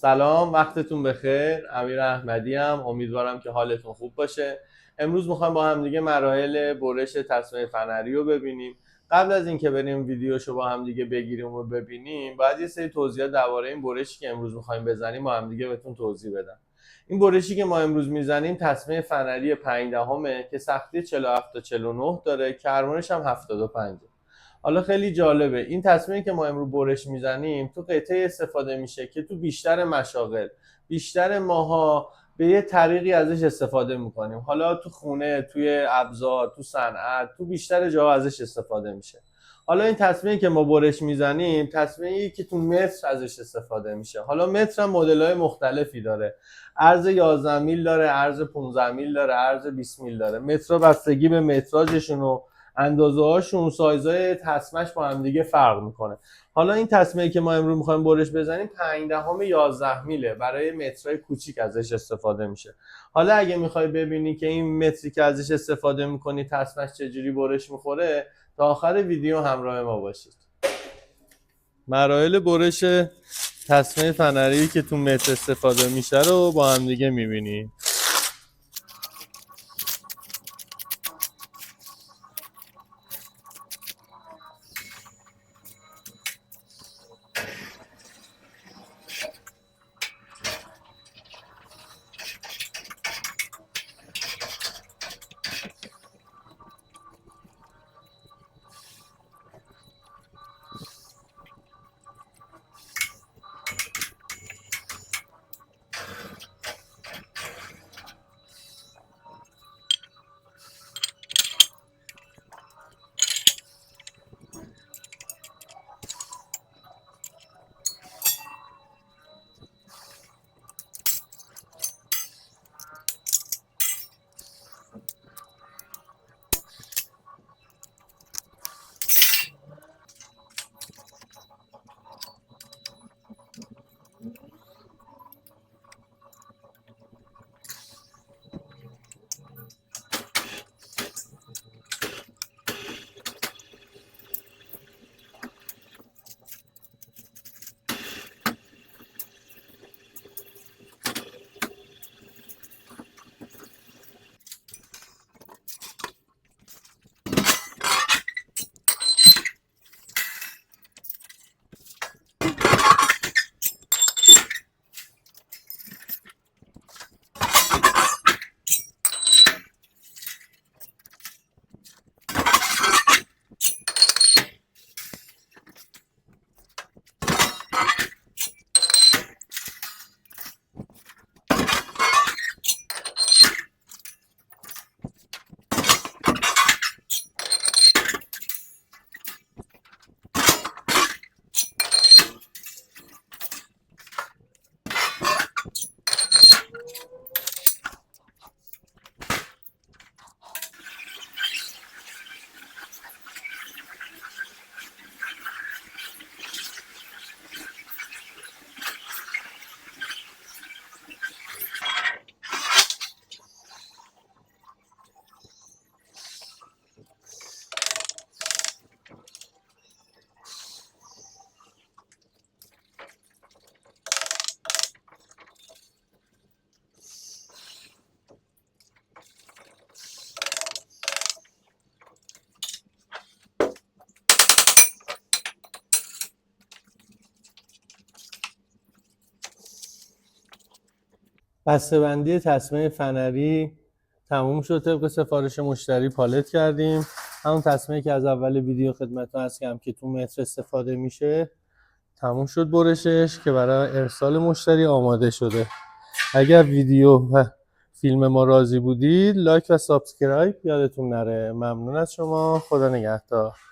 سلام، وقتتون بخیر. امیر احمدی ام. امیدوارم که حالتون خوب باشه. امروز میخوایم با هم دیگه مراحل برش تسمه فنری رو ببینیم. قبل از اینکه بریم ویدیوشو با هم دیگه بگیریم و ببینیم، باید یه سری توضیحات درباره این برشی که امروز میخوایم بزنیم با هم دیگه بهتون توضیح بدم. این برشی که ما امروز میزنیم تسمه فنری 5 دهمه که سختی 47 تا 49 داره، کرمانش هم 75. حالا خیلی جالبه، این تصمیمی که ما امروز برش میزنیم تو قطعه استفاده میشه که تو بیشتر مشاغل، بیشتر ماها به یه طریقی ازش استفاده میکنیم. حالا تو خونه، توی ابزار، تو صنعت، تو بیشتر جاها ازش استفاده میشه. حالا این تصمیمی که ما برش میزنیم تصمیمی که تو متر ازش استفاده میشه. حالا متر هم مدل‌های مختلفی داره، عرض 11 میل داره، عرض 15 میل داره، عرض 20 میل داره. مترها بستگی به متراژشون و اندازه هاشون، سایزهای تسمه‌اش با هم دیگه فرق میکنه. حالا این تسمه‌ای که ما امروز میخوایم برش بزنیم 5 دهم 11 میله، برای مترهای کوچیک ازش استفاده میشه. حالا اگه میخوای ببینی که این متری که ازش استفاده میکنی تسمه‌اش چجوری برش میخوره، تا آخر ویدیو همراه ما باشید. مراحل برش تسمه فنری که تو متر استفاده میشه رو با هم دیگه میبینی. بسته‌بندی تسمه فنری تموم شد. طبق سفارش مشتری پالت کردیم. همون تسمه‌ای که از اول ویدیو خدمتتون عرض کردم که تو متر استفاده میشه تموم شد برشش که برای ارسال مشتری آماده شده. اگر ویدیو و فیلم ما راضی بودید لایک و سابسکرایب یادتون نره. ممنون از شما. خدا نگهدار.